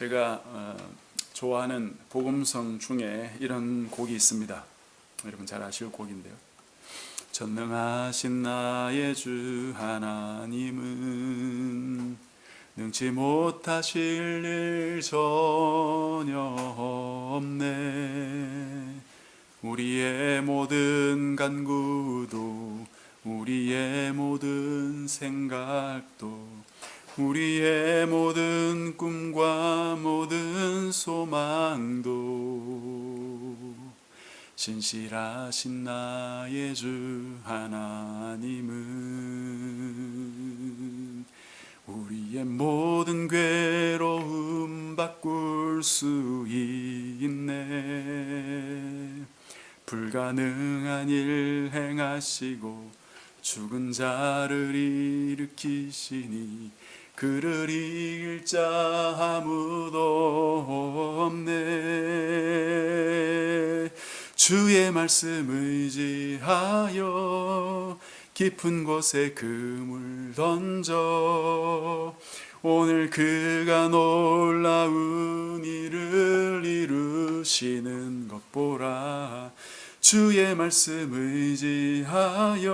제가 좋아하는 복음성 중에 이런 곡이 있습니다. 여러분 잘 아실 곡인데요. 전능하신 나의 주 하나님은 능치 못하실 일 전혀 없네. 우리의 모든 간구도 우리의 모든 생각도 우리의 모든 꿈과 모든 소망도 신실하신 나의 주 하나님은 우리의 모든 괴로움 바꿀 수 있네. 불가능한 일 행하시고 죽은 자를 일으키시니 그를 이길 자 아무도 없네. 주의 말씀 의지하여 깊은 곳에 그물 던져 오늘 그가 놀라운 일을 이루시는 것 보라. 주의 말씀 의지하여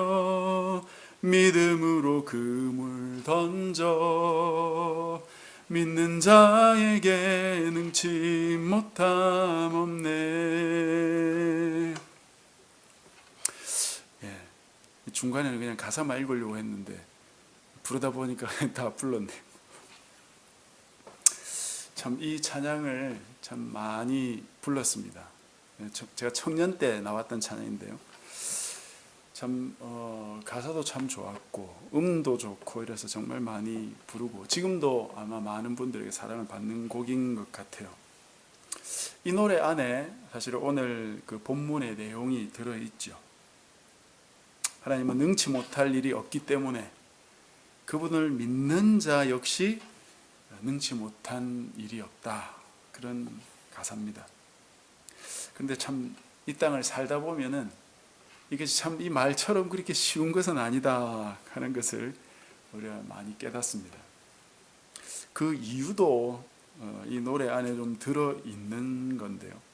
믿음으로 그물 던져 믿는 자에게 능치 못함 없네. 중간에는 그냥 가사만 읽으려고 했는데 부르다 보니까 다 불렀네요. 참 이 찬양을 참 많이 불렀습니다. 제가 청년 때 나왔던 찬양인데요. 참 가사도 참 좋았고 음도 좋고 이래서 정말 많이 부르고 지금도 아마 많은 분들에게 사랑을 받는 곡인 것 같아요. 이 노래 안에 사실 오늘 그 본문의 내용이 들어있죠. 하나님은 능치 못할 일이 없기 때문에 그분을 믿는 자 역시 능치 못한 일이 없다, 그런 가사입니다. 그런데 참 이 땅을 살다 보면은 이게 참 이 말처럼 그렇게 쉬운 것은 아니다 하는 것을 우리가 많이 깨닫습니다. 그 이유도 이 노래 안에 좀 들어있는 건데요.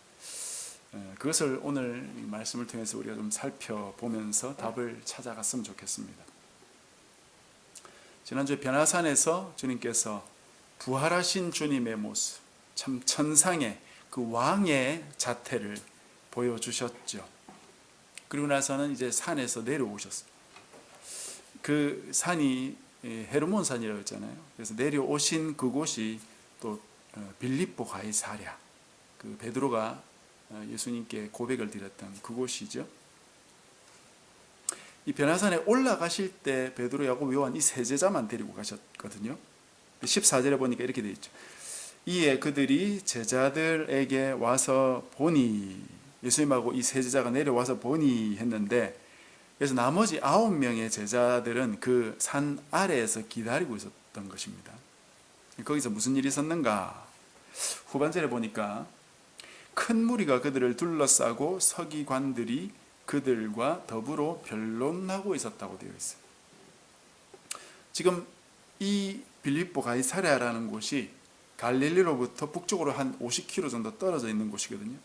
그것을 오늘 이 말씀을 통해서 우리가 좀 살펴보면서 답을 찾아갔으면 좋겠습니다. 지난주에 변화산에서 주님께서 부활하신 주님의 모습, 참 천상의 그 왕의 자태를 보여주셨죠. 그리고 나서는 이제 산에서 내려오셨어요. 그 산이 헤르몬 산이라고 했잖아요. 그래서 내려오신 그곳이 또 빌립보 가이사랴, 그 베드로가 예수님께 고백을 드렸던 그곳이죠. 이 변화산에 올라가실 때 베드로, 야고보, 요한 이 세 제자만 데리고 가셨거든요. 14절에 보니까 이렇게 되어 있죠. 이에 그들이 제자들에게 와서 보니, 예수님하고 이 세 제자가 내려와서 보니 했는데, 그래서 나머지 9명의 제자들은 그 산 아래에서 기다리고 있었던 것입니다. 거기서 무슨 일이 있었는가? 후반절에 보니까 큰 무리가 그들을 둘러싸고 서기관들이 그들과 더불어 변론하고 있었다고 되어 있어요. 지금 이 빌립보 가이사랴라는 곳이 갈릴리로부터 북쪽으로 한 50km 정도 떨어져 있는 곳이거든요.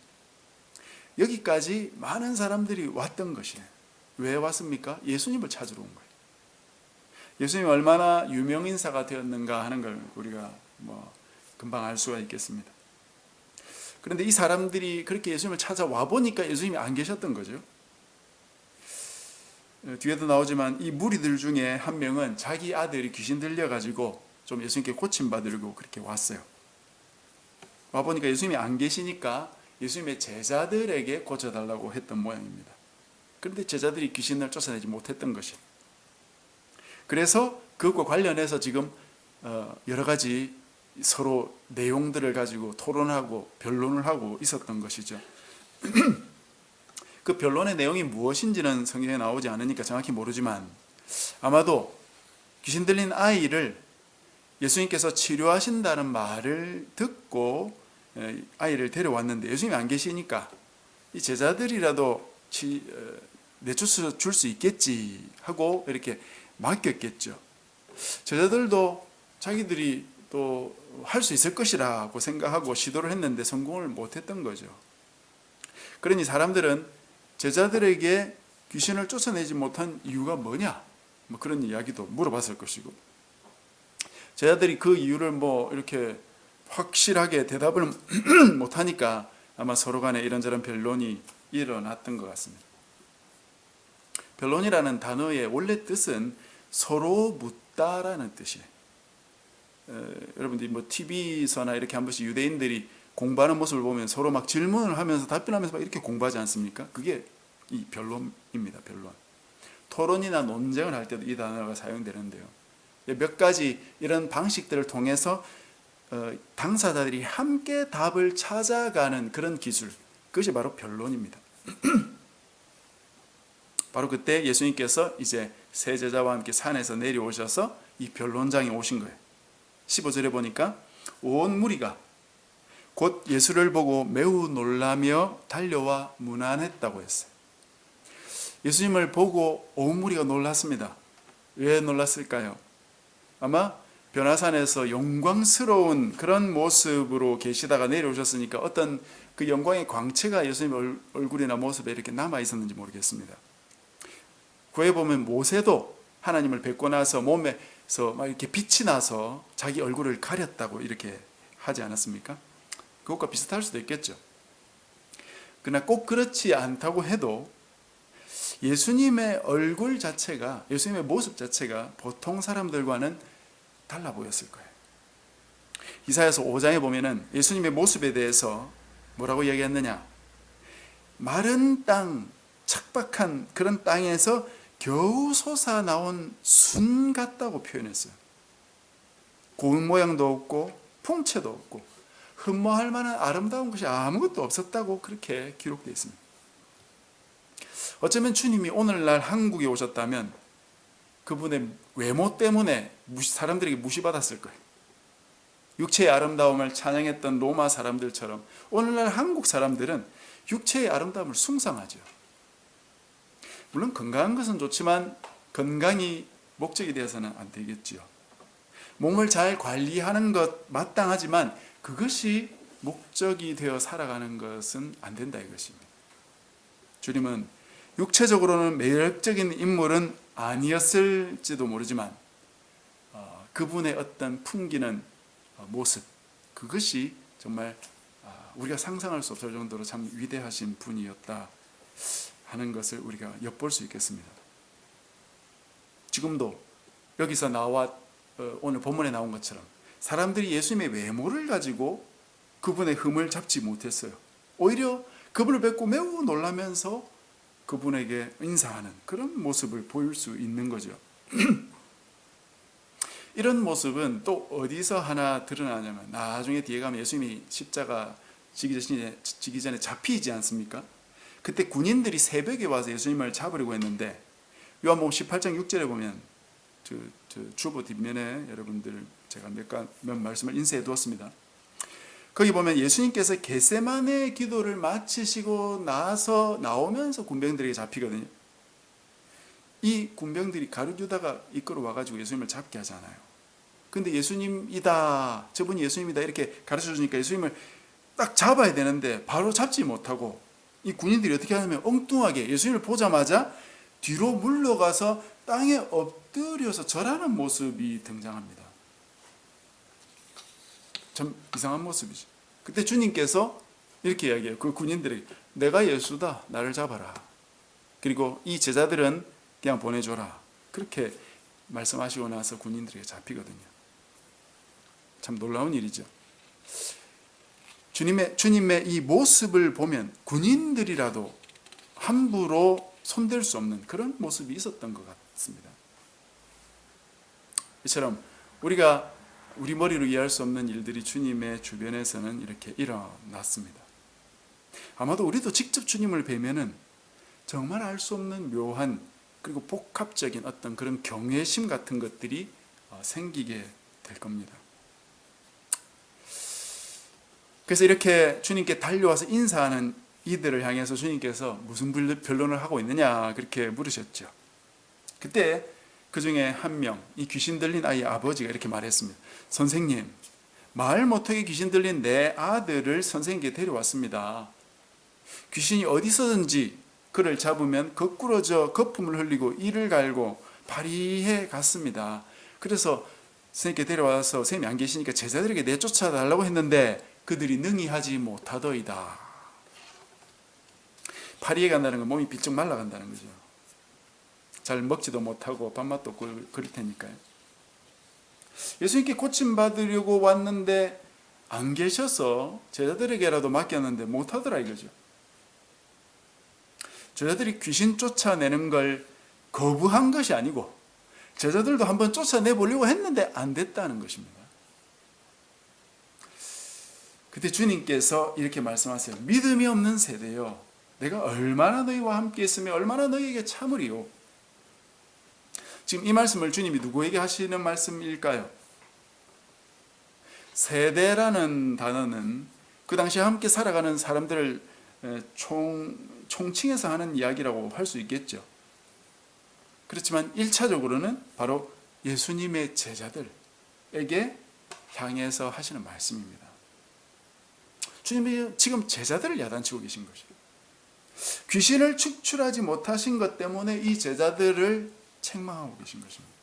여기까지 많은 사람들이 왔던 것이에요. 왜 왔습니까? 예수님을 찾으러 온 거예요. 예수님이 얼마나 유명인사가 되었는가 하는 걸 우리가 금방 알 수가 있겠습니다. 그런데 이 사람들이 그렇게 예수님을 찾아와 보니까 예수님이 안 계셨던 거죠. 뒤에도 나오지만 이 무리들 중에 한 명은 자기 아들이 귀신 들려가지고 좀 예수님께 고침받으려고 그렇게 왔어요. 와보니까 예수님이 안 계시니까 예수님의 제자들에게 고쳐달라고 했던 모양입니다. 그런데 제자들이 귀신을 쫓아내지 못했던 것이에요. 그래서 그것과 관련해서 지금 여러 가지 서로 내용들을 가지고 토론하고 변론을 하고 있었던 것이죠. 그 변론의 내용이 무엇인지는 성경에 나오지 않으니까 정확히 모르지만 아마도 귀신 들린 아이를 예수님께서 치료하신다는 말을 듣고 아이를 데려왔는데 예수님이 안 계시니까 이 제자들이라도 내쫓아 줄 수 있겠지 하고 이렇게 맡겼겠죠. 제자들도 자기들이 또 할 수 있을 것이라고 생각하고 시도를 했는데 성공을 못했던 거죠. 그러니 사람들은 제자들에게 귀신을 쫓아내지 못한 이유가 뭐냐? 뭐 그런 이야기도 물어봤을 것이고, 제자들이 그 이유를 뭐 이렇게 확실하게 대답을 못하니까 아마 서로 간에 이런저런 변론이 일어났던 것 같습니다. 변론이라는 단어의 원래 뜻은 서로 묻다라는 뜻이에요. 여러분들이 뭐 TV서나 이렇게 한 번씩 유대인들이 공부하는 모습을 보면 서로 막 질문을 하면서 답변하면서 막 이렇게 공부하지 않습니까? 그게 이 변론입니다. 변론. 토론이나 논쟁을 할 때도 이 단어가 사용되는데요. 몇 가지 이런 방식들을 통해서 당사자들이 함께 답을 찾아가는 그런 기술, 그것이 바로 변론입니다. 바로 그때 예수님께서 이제 세 제자와 함께 산에서 내려오셔서 이 변론장에 오신 거예요. 15절에 보니까 온 무리가 곧 예수를 보고 매우 놀라며 달려와 문안했다고 했어요. 예수님을 보고 온 무리가 놀랐습니다. 왜 놀랐을까요? 아마 변화산에서 영광스러운 그런 모습으로 계시다가 내려오셨으니까 어떤 그 영광의 광채가 예수님 얼굴이나 모습에 이렇게 남아 있었는지 모르겠습니다. 구해보면 모세도 하나님을 뵙고 나서 몸에서 막 이렇게 빛이 나서 자기 얼굴을 가렸다고 이렇게 하지 않았습니까? 그것과 비슷할 수도 있겠죠. 그러나 꼭 그렇지 않다고 해도 예수님의 얼굴 자체가, 예수님의 모습 자체가 보통 사람들과는 달라 보였을 거예요. 이사야서 5장에 보면은 예수님의 모습에 대해서 뭐라고 얘기했느냐? 마른 땅, 척박한 그런 땅에서 겨우 솟아 나온 순 같다고 표현했어요. 고운 모양도 없고 풍채도 없고 흠모할 만한 아름다운 것이 아무것도 없었다고 그렇게 기록되어 있습니다. 어쩌면 주님이 오늘날 한국에 오셨다면 그분의 외모 때문에 사람들에게 무시받았을 거예요. 육체의 아름다움을 찬양했던 로마 사람들처럼 오늘날 한국 사람들은 육체의 아름다움을 숭상하죠. 물론 건강한 것은 좋지만 건강이 목적이 되어서는 안 되겠지요. 몸을 잘 관리하는 것 마땅하지만 그것이 목적이 되어 살아가는 것은 안 된다 이것입니다. 주님은 육체적으로는 매력적인 인물은 아니었을지도 모르지만 그분의 어떤 풍기는 모습, 그것이 정말 우리가 상상할 수 없을 정도로 참 위대하신 분이었다 하는 것을 우리가 엿볼 수 있겠습니다. 지금도 여기서 오늘 본문에 나온 것처럼 사람들이 예수님의 외모를 가지고 그분의 흠을 잡지 못했어요. 오히려 그분을 뵙고 매우 놀라면서 그분에게 인사하는 그런 모습을 보일 수 있는 거죠. 이런 모습은 또 어디서 하나 드러나냐면 나중에 뒤에 가면 예수님이 십자가 지기 전에 잡히지 않습니까? 그때 군인들이 새벽에 와서 예수님을 잡으려고 했는데 요한복음 18장 6절에 보면 주보 뒷면에 여러분들 제가 몇 말씀을 인쇄해 두었습니다. 거기 보면 예수님께서 겟세마네 기도를 마치시고 나서 나오면서 군병들에게 잡히거든요. 이 군병들이 가룟 유다가 이끌어 와가지고 예수님을 잡게 하잖아요. 근데 예수님이다, 저분이 예수님이다 이렇게 가르쳐 주니까 예수님을 딱 잡아야 되는데 바로 잡지 못하고 이 군인들이 어떻게 하냐면 엉뚱하게 예수님을 보자마자 뒤로 물러가서 땅에 엎드려서 절하는 모습이 등장합니다. 참 이상한 모습이죠. 그때 주님께서 이렇게 이야기해요. 그 군인들에게 내가 예수다, 나를 잡아라. 그리고 이 제자들은 그냥 보내줘라. 그렇게 말씀하시고 나서 군인들에게 잡히거든요. 참 놀라운 일이죠. 주님의 이 모습을 보면 군인들이라도 함부로 손댈 수 없는 그런 모습이 있었던 것 같습니다. 이처럼 우리가 우리 머리로 이해할 수 없는 일들이 주님의 주변에서는 이렇게 일어났습니다. 아마도 우리도 직접 주님을 뵈면은 정말 알 수 없는 묘한 그리고 복합적인 어떤 그런 경외심 같은 것들이 생기게 될 겁니다. 그래서 이렇게 주님께 달려와서 인사하는 이들을 향해서 주님께서 무슨 변론을 하고 있느냐 그렇게 물으셨죠. 그때 그 중에 한 명, 이 귀신 들린 아이의 아버지가 이렇게 말했습니다. 선생님, 말 못하게 귀신 들린 내 아들을 선생님께 데려왔습니다. 귀신이 어디서든지 그를 잡으면 거꾸러져 거품을 흘리고 이를 갈고 발휘해 갔습니다. 그래서 선생님께 데려와서 선생님이 안 계시니까 제자들에게 내쫓아 달라고 했는데 그들이 능히 하지 못하더이다. 발휘해 간다는 건 몸이 비쩍 말라간다는 거죠. 잘 먹지도 못하고 밥맛도 없고 그럴 테니까요. 예수님께 고침받으려고 왔는데 안 계셔서 제자들에게라도 맡겼는데 못하더라 이거죠. 제자들이 귀신 쫓아내는 걸 거부한 것이 아니고 제자들도 한번 쫓아내보려고 했는데 안 됐다는 것입니다. 그때 주님께서 이렇게 말씀하세요. 믿음이 없는 세대여, 내가 얼마나 너희와 함께 있으며 얼마나 너희에게 참으리요. 지금 이 말씀을 주님이 누구에게 하시는 말씀일까요? 세대라는 단어는 그 당시에 함께 살아가는 사람들을 총칭해서 하는 이야기라고 할 수 있겠죠. 그렇지만 1차적으로는 바로 예수님의 제자들에게 향해서 하시는 말씀입니다. 주님이 지금 제자들을 야단치고 계신 것이에요. 귀신을 축출하지 못하신 것 때문에 이 제자들을 책망하고 계신 것입니다.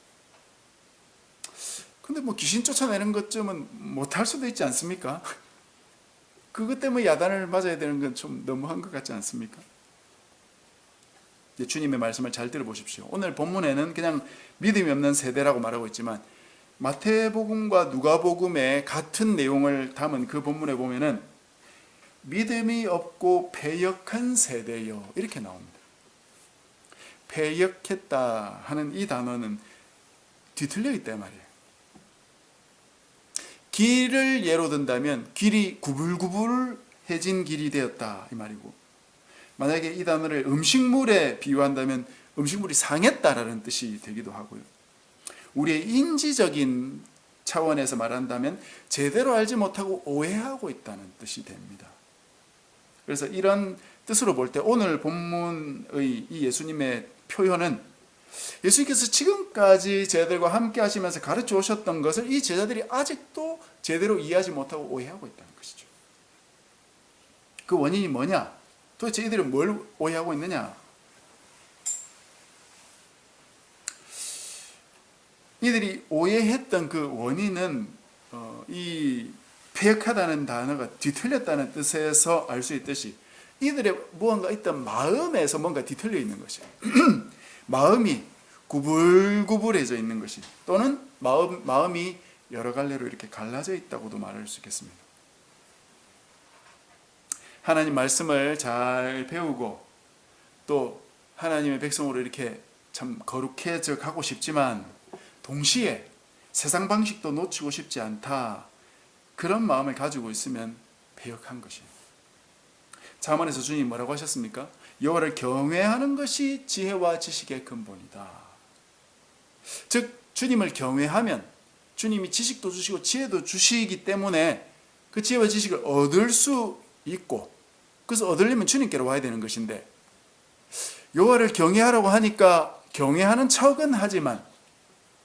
근데 뭐 귀신 쫓아내는 것쯤은 못할 수도 있지 않습니까? 그것 때문에 야단을 맞아야 되는 건 좀 너무한 것 같지 않습니까? 주님의 말씀을 잘 들어보십시오. 오늘 본문에는 그냥 믿음이 없는 세대라고 말하고 있지만 마태복음과 누가복음의 같은 내용을 담은 그 본문에 보면은 믿음이 없고 패역한 세대요 이렇게 나옵니다. 패역했다 하는 이 단어는 뒤틀려 있단 말이에요. 길을 예로 든다면 길이 구불구불해진 길이 되었다 이 말이고, 만약에 이 단어를 음식물에 비유한다면 음식물이 상했다라는 뜻이 되기도 하고요. 우리의 인지적인 차원에서 말한다면 제대로 알지 못하고 오해하고 있다는 뜻이 됩니다. 그래서 이런 뜻으로 볼 때 오늘 본문의 이 예수님의 표현은 예수님께서 지금까지 제자들과 함께 하시면서 가르쳐 오셨던 것을 이 제자들이 아직도 제대로 이해하지 못하고 오해하고 있다는 것이죠. 그 원인이 뭐냐? 도대체 이들은 뭘 오해하고 있느냐? 이들이 오해했던 그 원인은 이 패역하다는 단어가 뒤틀렸다는 뜻에서 알 수 있듯이 이들의 무언가 있던 마음에서 뭔가 뒤틀려 있는 것이에요. 마음이 구불구불해져 있는 것이, 또는 마음이 여러 갈래로 이렇게 갈라져 있다고도 말할 수 있겠습니다. 하나님 말씀을 잘 배우고 또 하나님의 백성으로 이렇게 참 거룩해져 가고 싶지만 동시에 세상 방식도 놓치고 싶지 않다, 그런 마음을 가지고 있으면 패역한 것이에요. 잠언에서 주님이 뭐라고 하셨습니까? 여호와를 경외하는 것이 지혜와 지식의 근본이다. 즉 주님을 경외하면 주님이 지식도 주시고 지혜도 주시기 때문에 그 지혜와 지식을 얻을 수 있고, 그래서 얻으려면 주님께로 와야 되는 것인데, 여호와를 경외하라고 하니까 경외하는 척은 하지만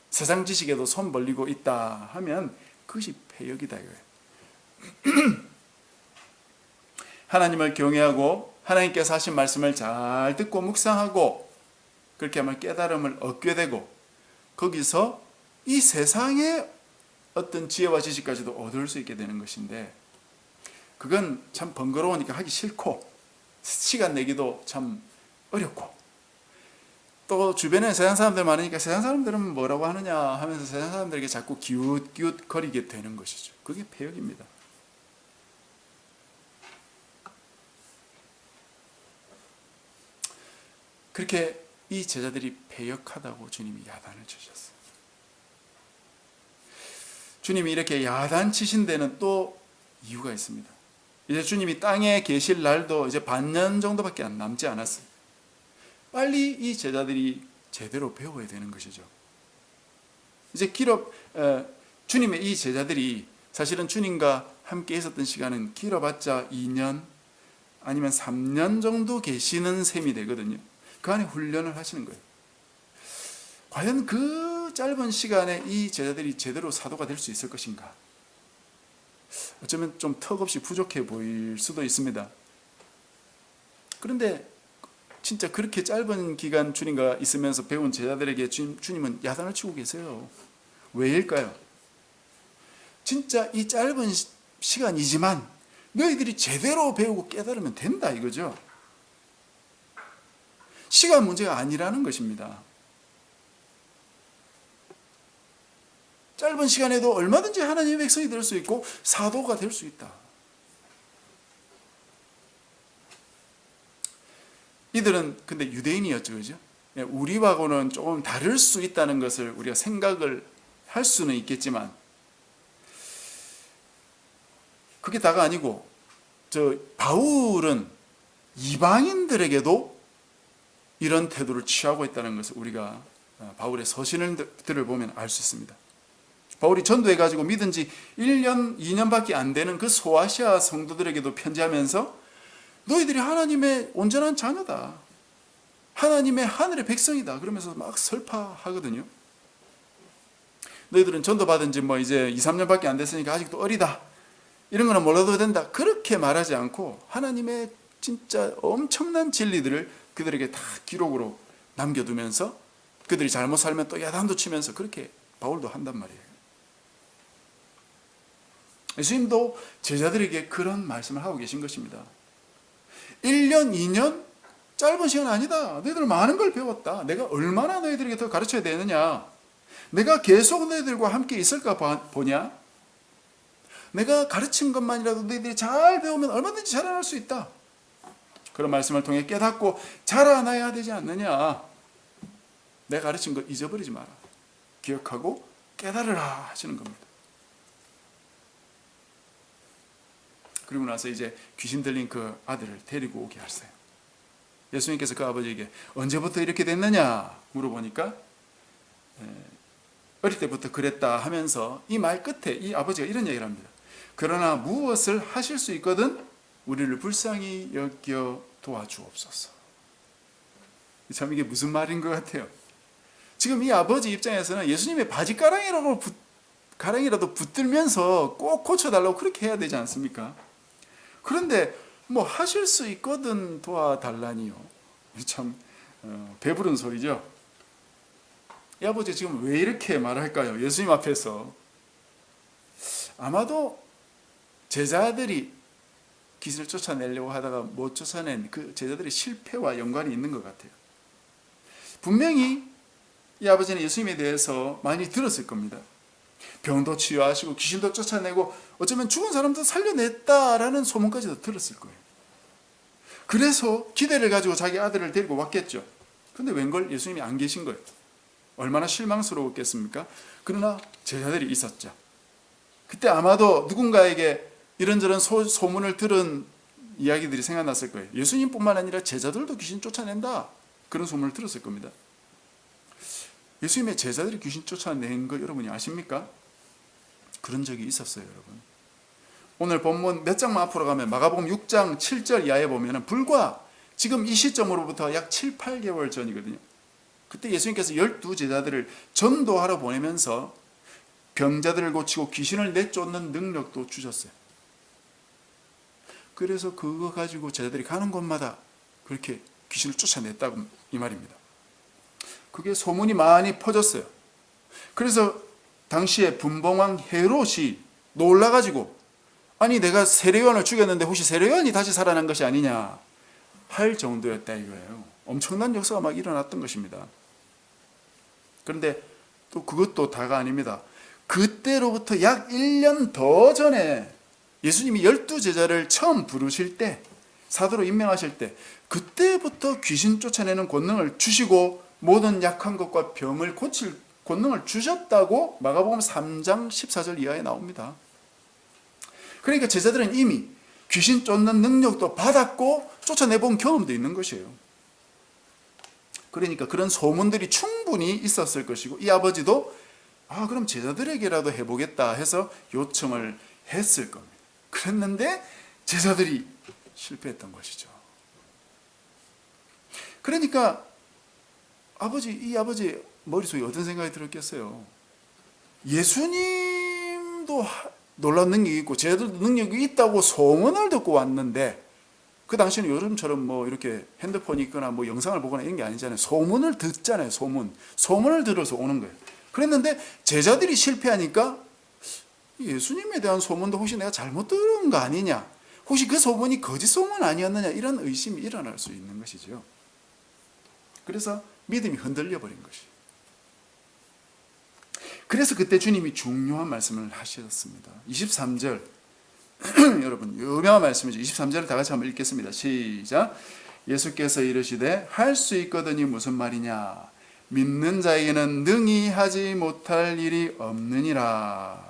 세상 지식에도 손 벌리고 있다 하면 그것이 패역이다 이거예요. 하나님을 경외하고 하나님께서 하신 말씀을 잘 듣고 묵상하고 그렇게 하면 깨달음을 얻게 되고, 거기서 이 세상의 어떤 지혜와 지식까지도 얻을 수 있게 되는 것인데, 그건 참 번거로우니까 하기 싫고 시간 내기도 참 어렵고, 또 주변에 세상 사람들 많으니까 세상 사람들은 뭐라고 하느냐 하면서 세상 사람들에게 자꾸 기웃기웃거리게 되는 것이죠. 그게 패역입니다. 그렇게 이 제자들이 패역하다고 주님이 야단을 치셨어요. 주님이 이렇게 야단 치신 데는 또 이유가 있습니다. 이제 주님이 땅에 계실 날도 이제 반년 정도밖에 남지 않았어요. 빨리 이 제자들이 제대로 배워야 되는 것이죠. 이제 주님의 이 제자들이 사실은 주님과 함께 있었던 시간은 길어봤자 2년 아니면 3년 정도 계시는 셈이 되거든요. 그 안에 훈련을 하시는 거예요. 과연 그 짧은 시간에 이 제자들이 제대로 사도가 될 수 있을 것인가? 어쩌면 좀 턱없이 부족해 보일 수도 있습니다. 그런데 진짜 그렇게 짧은 기간 주님과 있으면서 배운 제자들에게 주님은 야단을 치고 계세요. 왜일까요? 진짜 이 짧은 시간이지만 너희들이 제대로 배우고 깨달으면 된다 이거죠. 시간 문제가 아니라는 것입니다. 짧은 시간에도 얼마든지 하나님의 백성이 될 수 있고 사도가 될 수 있다. 이들은 근데 유대인이었죠, 그죠? 우리하고는 조금 다를 수 있다는 것을 우리가 생각을 할 수는 있겠지만, 그게 다가 아니고, 바울은 이방인들에게도 이런 태도를 취하고 있다는 것을 우리가 바울의 서신들을 보면 알 수 있습니다. 바울이 전도해가지고 믿은 지 1년, 2년밖에 안 되는 그 소아시아 성도들에게도 편지하면서 너희들이 하나님의 온전한 자녀다. 하나님의 하늘의 백성이다. 그러면서 막 설파하거든요. 너희들은 전도받은 지 이제 2, 3년밖에 안 됐으니까 아직도 어리다. 이런 거는 몰라도 된다. 그렇게 말하지 않고 하나님의 진짜 엄청난 진리들을 그들에게 다 기록으로 남겨두면서 그들이 잘못 살면 또 야단도 치면서 그렇게 바울도 한단 말이에요. 예수님도 제자들에게 그런 말씀을 하고 계신 것입니다. 1년, 2년? 짧은 시간 아니다. 너희들 많은 걸 배웠다. 내가 얼마나 너희들에게 더 가르쳐야 되느냐. 내가 계속 너희들과 함께 있을까 보냐. 내가 가르친 것만이라도 너희들이 잘 배우면 얼마든지 자라날 수 있다. 그런 말씀을 통해 깨닫고 자라나야 되지 않느냐. 내가 가르친 것 잊어버리지 마라. 기억하고 깨달으라 하시는 겁니다. 그리고 나서 이제 귀신 들린 그 아들을 데리고 오게 하세요. 예수님께서 그 아버지에게 언제부터 이렇게 됐느냐 물어보니까 어릴 때부터 그랬다 하면서 이 말 끝에 이 아버지가 이런 얘기를 합니다. 그러나 무엇을 하실 수 있거든 우리를 불쌍히 여겨 도와주옵소서. 참 이게 무슨 말인 것 같아요. 지금 이 아버지 입장에서는 예수님의 바지가랑이라도 붙들면서 꼭 고쳐달라고 그렇게 해야 되지 않습니까? 그런데 하실 수 있거든 도와달라니요. 참 배부른 소리죠. 이 아버지 지금 왜 이렇게 말할까요? 예수님 앞에서. 아마도 제자들이 귀신을 쫓아내려고 하다가 못 쫓아낸 그 제자들의 실패와 연관이 있는 것 같아요. 분명히 이 아버지는 예수님에 대해서 많이 들었을 겁니다. 병도 치유하시고 귀신도 쫓아내고 어쩌면 죽은 사람도 살려냈다라는 소문까지도 들었을 거예요. 그래서 기대를 가지고 자기 아들을 데리고 왔겠죠. 그런데 웬걸 예수님이 안 계신 거예요. 얼마나 실망스러웠겠습니까? 그러나 제자들이 있었죠. 그때 아마도 누군가에게 이런저런 소문을 들은 이야기들이 생각났을 거예요. 예수님뿐만 아니라 제자들도 귀신 쫓아낸다. 그런 소문을 들었을 겁니다. 예수님의 제자들이 귀신 쫓아낸 거 여러분이 아십니까? 그런 적이 있었어요, 여러분. 오늘 본문 몇 장만 앞으로 가면 마가복음 6장 7절 이하에 보면 불과 지금 이 시점으로부터 약 7, 8개월 전이거든요. 그때 예수님께서 12제자들을 전도하러 보내면서 병자들을 고치고 귀신을 내쫓는 능력도 주셨어요. 그래서 그거 가지고 제자들이 가는 곳마다 그렇게 귀신을 쫓아냈다고 이 말입니다. 그게 소문이 많이 퍼졌어요. 그래서 당시에 분봉왕 헤롯이 놀라가지고 아니 내가 세례요한을 죽였는데 혹시 세례요한이 다시 살아난 것이 아니냐 할 정도였다 이거예요. 엄청난 역사가 막 일어났던 것입니다. 그런데 또 그것도 다가 아닙니다. 그때로부터 약 1년 더 전에 예수님이 12제자를 처음 부르실 때 사도로 임명하실 때 그때부터 귀신 쫓아내는 권능을 주시고 모든 약한 것과 병을 고칠 권능을 주셨다고 마가복음 3장 14절 이하에 나옵니다. 그러니까 제자들은 이미 귀신 쫓는 능력도 받았고 쫓아내본 경험도 있는 것이에요. 그러니까 그런 소문들이 충분히 있었을 것이고 이 아버지도 그럼 제자들에게라도 해보겠다 해서 요청을 했을 겁니다. 그랬는데 제자들이 실패했던 것이죠. 그러니까 이 아버지 머릿속에 어떤 생각이 들었겠어요? 예수님도 놀라운 능력이 있고 제자들도 능력이 있다고 소문을 듣고 왔는데, 그 당시는 요즘처럼 뭐 이렇게 핸드폰이 있거나 뭐 영상을 보거나 이런 게 아니잖아요. 소문을 듣잖아요. 소문을 들어서 오는 거예요. 그랬는데 제자들이 실패하니까 예수님에 대한 소문도 혹시 내가 잘못 들은 거 아니냐, 혹시 그 소문이 거짓 소문 아니었느냐, 이런 의심이 일어날 수 있는 것이죠. 그래서 믿음이 흔들려 버린 것이. 그래서 그때 주님이 중요한 말씀을 하셨습니다. 23절 여러분 유명한 말씀이죠. 23절을 다 같이 한번 읽겠습니다. 시작. 예수께서 이르시되 할 수 있거든이 무슨 말이냐, 믿는 자에게는 능히 하지 못할 일이 없느니라.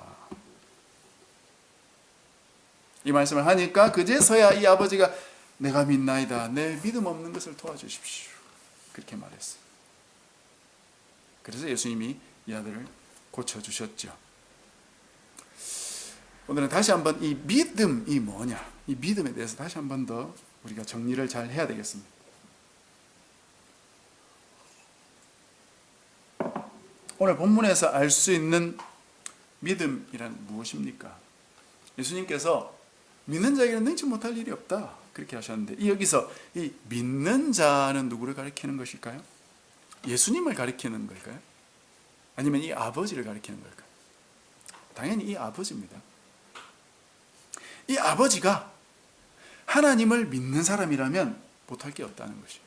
이 말씀을 하니까 그제서야 이 아버지가 내가 믿나이다, 내 믿음 없는 것을 도와주십시오, 그렇게 말했어요. 그래서 예수님이 이 아들을 고쳐주셨죠. 오늘은 다시 한번 이 믿음이 뭐냐, 이 믿음에 대해서 다시 한번 더 우리가 정리를 잘 해야 되겠습니다. 오늘 본문에서 알 수 있는 믿음이란 무엇입니까? 예수님께서 믿는 자에게는 능치 못할 일이 없다, 그렇게 하셨는데, 여기서 이 믿는 자는 누구를 가리키는 것일까요? 예수님을 가리키는 걸까요? 아니면 이 아버지를 가리키는 걸까요? 당연히 이 아버지입니다. 이 아버지가 하나님을 믿는 사람이라면 못할 게 없다는 것이에요.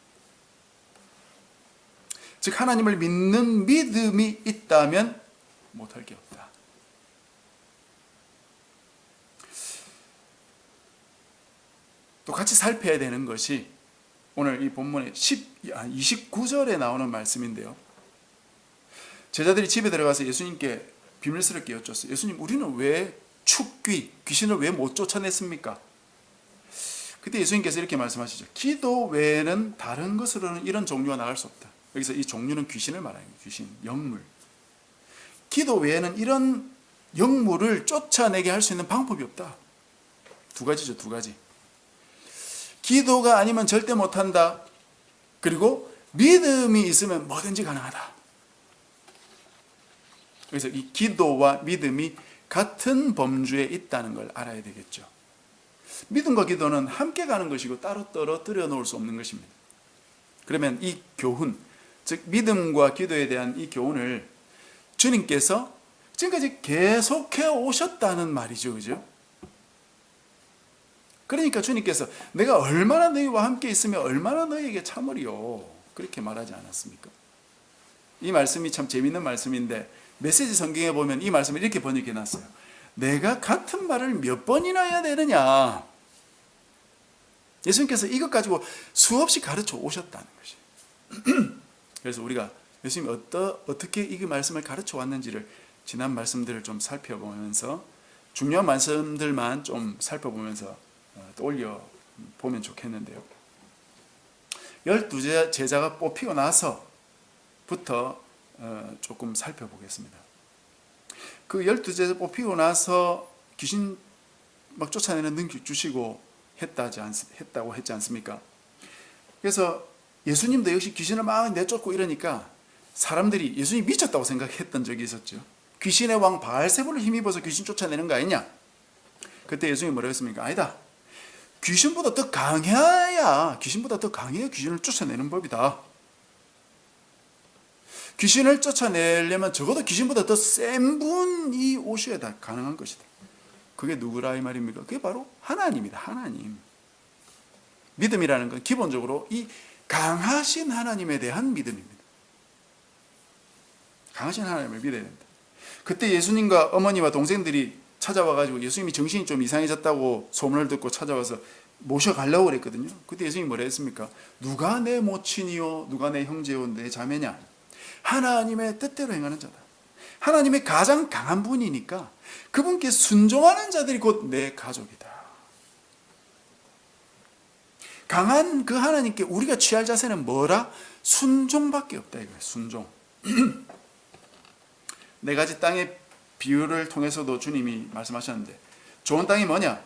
즉 하나님을 믿는 믿음이 있다면 못할 게 없다. 또 같이 살펴야 되는 것이 오늘 이 본문의 29절에 나오는 말씀인데요. 제자들이 집에 들어가서 예수님께 비밀스럽게 여쭙어요. 예수님, 우리는 왜 귀신을 왜 못 쫓아냈습니까? 그때 예수님께서 이렇게 말씀하시죠. 기도 외에는 다른 것으로는 이런 종류가 나갈 수 없다. 여기서 이 종류는 귀신을 말하는 거예요. 귀신, 영물. 기도 외에는 이런 영물을 쫓아내게 할 수 있는 방법이 없다. 두 가지죠, 두 가지. 기도가 아니면 절대 못한다. 그리고 믿음이 있으면 뭐든지 가능하다. 그래서 이 기도와 믿음이 같은 범주에 있다는 걸 알아야 되겠죠. 믿음과 기도는 함께 가는 것이고 따로 떨어뜨려 놓을 수 없는 것입니다. 그러면 이 교훈, 즉 믿음과 기도에 대한 이 교훈을 주님께서 지금까지 계속해 오셨다는 말이죠. 그죠? 그러니까 주님께서 내가 얼마나 너희와 함께 있으면 얼마나 너희에게 참으리요, 그렇게 말하지 않았습니까? 이 말씀이 참 재미있는 말씀인데 메시지 성경에 보면 이 말씀을 이렇게 번역해 놨어요. 내가 같은 말을 몇 번이나 해야 되느냐. 예수님께서 이것 가지고 수없이 가르쳐 오셨다는 것이에요. 그래서 우리가 예수님이 어떻게 이 말씀을 가르쳐 왔는지를 지난 말씀들을 좀 살펴보면서 중요한 말씀들만 좀 살펴보면서 떠올려 보면 좋겠는데요. 12 제자가 뽑히고 나서부터 조금 살펴보겠습니다. 그 12제자 뽑히고 나서 귀신 막 쫓아내는 능력 주시고 했다고 했지 않습니까? 그래서 예수님도 역시 귀신을 막 내쫓고 이러니까 사람들이 예수님이 미쳤다고 생각했던 적이 있었죠. 귀신의 왕 바알세불을 힘입어서 귀신 쫓아내는 거 아니냐? 그때 예수님이 뭐라고 했습니까? 아니다. 귀신보다 더 강해야 귀신을 쫓아내는 법이다. 귀신을 쫓아내려면 적어도 귀신보다 더 센 분이 오셔야 다 가능한 것이다. 그게 누구라 이 말입니까? 그게 바로 하나님이다. 하나님. 믿음이라는 건 기본적으로 이 강하신 하나님에 대한 믿음입니다. 강하신 하나님을 믿어야 됩니다. 그때 예수님과 어머니와 동생들이 찾아와가지고 예수님이 정신이 좀 이상해졌다고 소문을 듣고 찾아와서 모셔가려고 그랬거든요. 그때 예수님이 뭐라 했습니까? 누가 내 모친이요 누가 내 형제요 내 자매냐? 하나님의 뜻대로 행하는 자다. 하나님의 가장 강한 분이니까 그분께 순종하는 자들이 곧 내 가족이다. 강한 그 하나님께 우리가 취할 자세는 뭐라? 순종밖에 없다 이거예요. 순종. 네 가지 땅의 비유를 통해서도 주님이 말씀하셨는데, 좋은 땅이 뭐냐?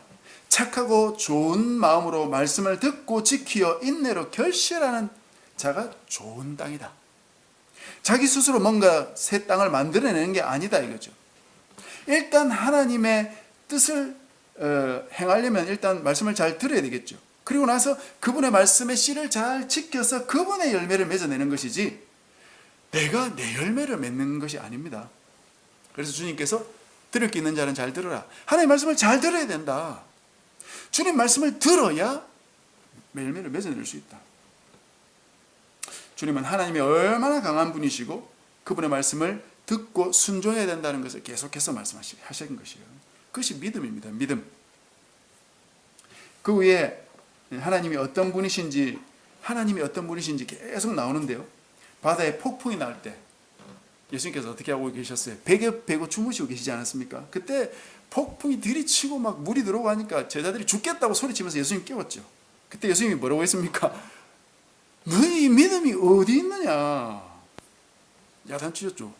착하고 좋은 마음으로 말씀을 듣고 지키어 인내로 결실하는 자가 좋은 땅이다. 자기 스스로 뭔가 새 땅을 만들어내는 게 아니다 이거죠. 일단 하나님의 뜻을 행하려면 일단 말씀을 잘 들어야 되겠죠. 그리고 나서 그분의 말씀의 씨를 잘 지켜서 그분의 열매를 맺어내는 것이지 내가 내 열매를 맺는 것이 아닙니다. 그래서 주님께서 들을 게 있는 자는 잘 들어라. 하나님의 말씀을 잘 들어야 된다. 주님 말씀을 들어야 열매를 맺어낼 수 있다. 주님은 하나님이 얼마나 강한 분이시고 그분의 말씀을 듣고 순종해야 된다는 것을 계속해서 말씀하신 것이에요. 그것이 믿음입니다. 믿음. 그 위에 하나님이 어떤 분이신지 계속 나오는데요. 바다에 폭풍이 날 때 예수님께서 어떻게 하고 계셨어요? 베개 베고 주무시고 계시지 않았습니까? 그때 폭풍이 들이치고 막 물이 들어오고 하니까 제자들이 죽겠다고 소리치면서 예수님 깨웠죠. 그때 예수님이 뭐라고 했습니까? 너희 믿음이 어디 있느냐? 야단치셨죠.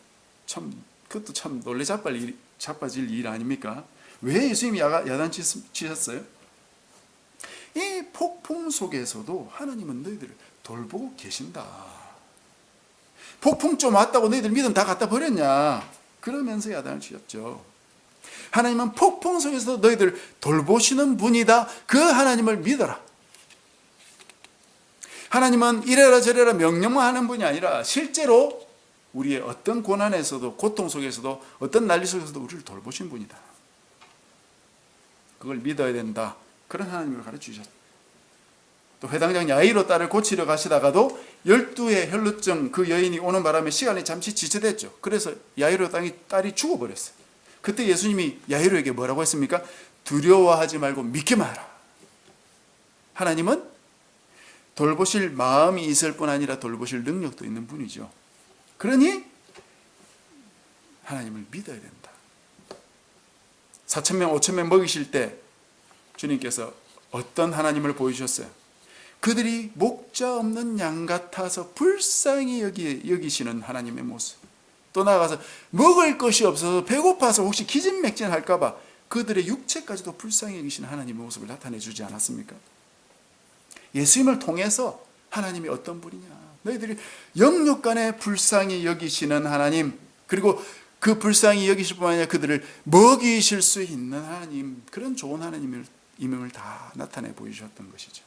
그것도 참 놀래 자빠질 일 아닙니까? 왜 예수님이 야단치셨어요? 이 폭풍 속에서도 하나님은 너희들을 돌보고 계신다. 폭풍 좀 왔다고 너희들 믿음 다 갖다 버렸냐? 그러면서 야단을 치셨죠. 하나님은 폭풍 속에서 너희들 돌보시는 분이다. 그 하나님을 믿어라. 하나님은 이래라 저래라 명령만 하는 분이 아니라 실제로 우리의 어떤 고난에서도 고통 속에서도 어떤 난리 속에서도 우리를 돌보신 분이다. 그걸 믿어야 된다. 그런 하나님을 가르치셨다. 또 회당장 야이로 딸을 고치려 가시다가도 12의 혈루증 그 여인이 오는 바람에 시간이 잠시 지체됐죠. 그래서 야이로 딸이 죽어버렸어요. 그때 예수님이 야이로에게 뭐라고 했습니까? 두려워하지 말고 믿기만 하라. 하나님은 돌보실 마음이 있을 뿐 아니라 돌보실 능력도 있는 분이죠. 그러니 하나님을 믿어야 된다. 4,000명, 5,000명 먹이실 때 주님께서 어떤 하나님을 보여주셨어요? 그들이 목자 없는 양 같아서 불쌍히 여기시는 하나님의 모습. 또 나아가서 먹을 것이 없어서 배고파서 혹시 기진맥진할까 봐 그들의 육체까지도 불쌍히 여기시는 하나님의 모습을 나타내 주지 않았습니까? 예수님을 통해서 하나님이 어떤 분이냐? 너희들이 영육간에 불쌍히 여기시는 하나님, 그리고 그 불쌍히 여기실 뿐만 아니라 그들을 먹이실 수 있는 하나님, 그런 좋은 하나님임을 다 나타내 보여주셨던 것이죠.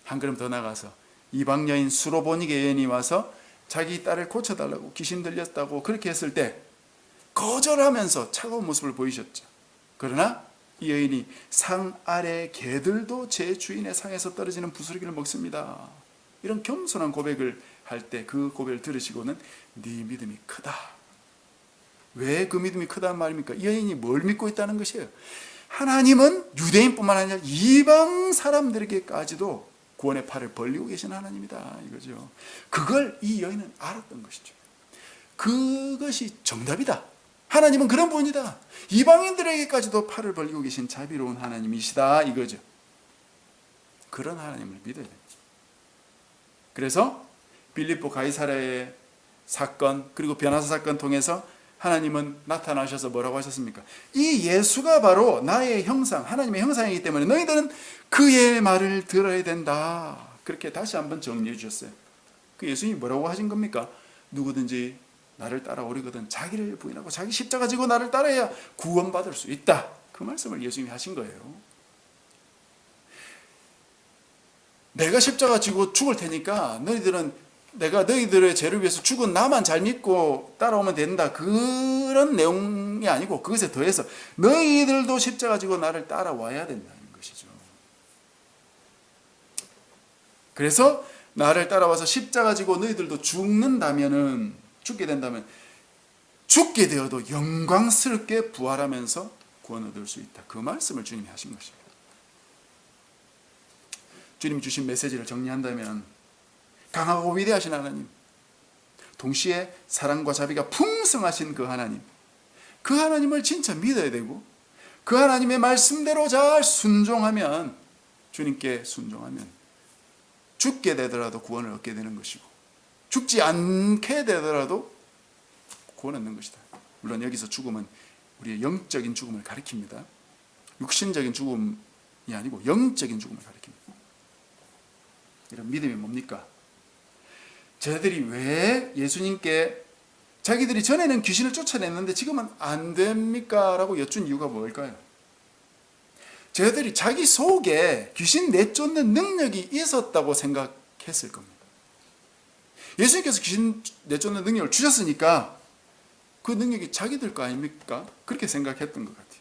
한 걸음 더 나가서 이방 여인 수로보니게 여인이 와서 자기 딸을 고쳐달라고 귀신 들렸다고 그렇게 했을 때 거절하면서 차가운 모습을 보이셨죠. 그러나 이 여인이 상 아래 개들도 제 주인의 상에서 떨어지는 부스러기를 먹습니다. 이런 겸손한 고백을 할 때 그 고백을 들으시고는 네 믿음이 크다. 왜 그 믿음이 크다는 말입니까? 이 여인이 뭘 믿고 있다는 것이에요. 하나님은 유대인뿐만 아니라 이방 사람들에게까지도 구원의 팔을 벌리고 계신 하나님이다 이거죠. 그걸 이 여인은 알았던 것이죠. 그것이 정답이다. 하나님은 그런 분이다. 이방인들에게까지도 팔을 벌리고 계신 자비로운 하나님이시다 이거죠. 그런 하나님을 믿어야 됩니다. 그래서 빌립보 가이사랴의 사건 그리고 변화사 사건 통해서 하나님은 나타나셔서 뭐라고 하셨습니까? 이 예수가 바로 나의 형상, 하나님의 형상이기 때문에 너희들은 그의 말을 들어야 된다. 그렇게 다시 한번 정리해 주셨어요. 그 예수님이 뭐라고 하신 겁니까? 누구든지 나를 따라오려거든 자기를 부인하고 자기 십자가 지고 나를 따라야 구원받을 수 있다. 그 말씀을 예수님이 하신 거예요. 내가 십자가 지고 죽을 테니까 내가 너희들의 죄를 위해서 죽은 나만 잘 믿고 따라오면 된다. 그런 내용이 아니고 그것에 더해서 너희들도 십자가 지고 나를 따라와야 된다는 것이죠. 그래서 나를 따라와서 십자가 지고 너희들도 죽게 된다면 죽게 되어도 영광스럽게 부활하면서 구원 얻을 수 있다. 그 말씀을 주님이 하신 것입니다. 주님이 주신 메시지를 정리한다면 강하고 위대하신 하나님, 동시에 사랑과 자비가 풍성하신 그 하나님을 진짜 믿어야 되고 그 하나님의 말씀대로 잘 순종하면 주님께 순종하면 죽게 되더라도 구원을 얻게 되는 것이고 죽지 않게 되더라도 구원 얻는 것이다. 물론 여기서 죽음은 우리의 영적인 죽음을 가리킵니다. 육신적인 죽음이 아니고 영적인 죽음을 가리킵니다. 이런 믿음이 뭡니까? 저들이 왜 예수님께 자기들이 전에는 귀신을 쫓아냈는데 지금은 안 됩니까? 라고 여쭌 이유가 뭘까요? 저들이 자기 속에 귀신 내쫓는 능력이 있었다고 생각했을 겁니다. 예수님께서 귀신 내쫓는 능력을 주셨으니까 그 능력이 자기들 거 아닙니까? 그렇게 생각했던 것 같아요.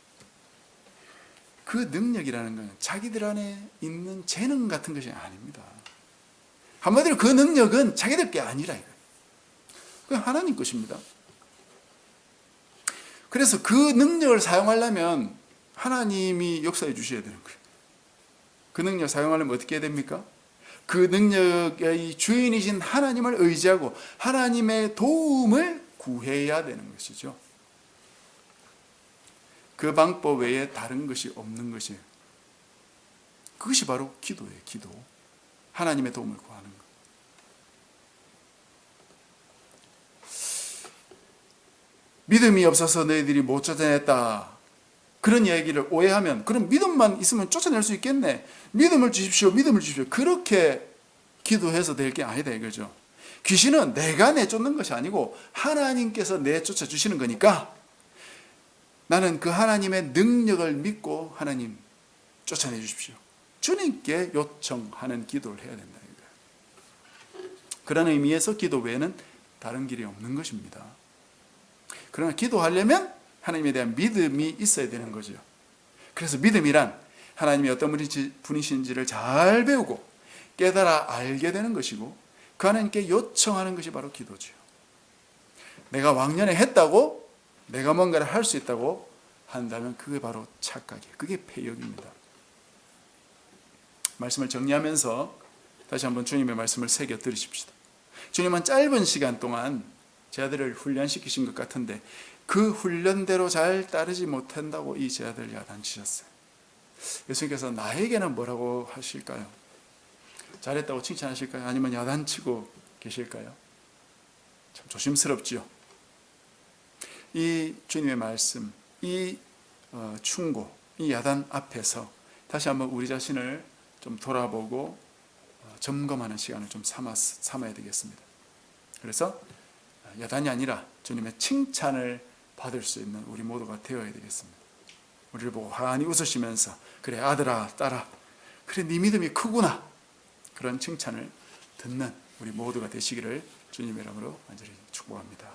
그 능력이라는 것은 자기들 안에 있는 재능 같은 것이 아닙니다. 한마디로 그 능력은 자기들 게 아니라 이거예요. 그건 하나님 것입니다. 그래서 그 능력을 사용하려면 하나님이 역사해 주셔야 되는 거예요. 그 능력을 사용하려면 어떻게 해야 됩니까? 그 능력의 주인이신 하나님을 의지하고 하나님의 도움을 구해야 되는 것이죠. 그 방법 외에 다른 것이 없는 것이에요. 그것이 바로 기도예요. 기도. 하나님의 도움을 구하는 것. 믿음이 없어서 너희들이 못 쫓아냈다. 그런 얘기를 오해하면 그럼 믿음만 있으면 쫓아낼 수 있겠네. 믿음을 주십시오. 믿음을 주십시오. 그렇게 기도해서 될 게 아니다 이거죠. 귀신은 내가 내쫓는 것이 아니고 하나님께서 내쫓아 주시는 거니까 나는 그 하나님의 능력을 믿고 하나님 쫓아내 주십시오. 주님께 요청하는 기도를 해야 된다 이거예요. 그런 의미에서 기도 외에는 다른 길이 없는 것입니다. 그러나 기도하려면 하나님에 대한 믿음이 있어야 되는 거죠. 그래서 믿음이란 하나님이 어떤 분이신지를 잘 배우고 깨달아 알게 되는 것이고 그 하나님께 요청하는 것이 바로 기도죠. 내가 왕년에 했다고 내가 뭔가를 할 수 있다고 한다면 그게 바로 착각이에요. 그게 패역입니다. 말씀을 정리하면서 다시 한번 주님의 말씀을 새겨 들으십시다. 주님은 짧은 시간 동안 제 아들을 훈련시키신 것 같은데 그 훈련대로 잘 따르지 못한다고 이 제 아들을 야단치셨어요. 예수님께서 나에게는 뭐라고 하실까요? 잘했다고 칭찬하실까요? 아니면 야단치고 계실까요? 참 조심스럽지요. 이 주님의 말씀, 이 충고, 이 야단 앞에서 다시 한번 우리 자신을 좀 돌아보고 점검하는 시간을 좀 삼아야 되겠습니다. 그래서 야단이 아니라 주님의 칭찬을 받을 수 있는 우리 모두가 되어야 되겠습니다. 우리를 보고 환히 웃으시면서 그래 아들아 딸아 그래 네 믿음이 크구나 그런 칭찬을 듣는 우리 모두가 되시기를 주님의 이름으로 간절히 축복합니다.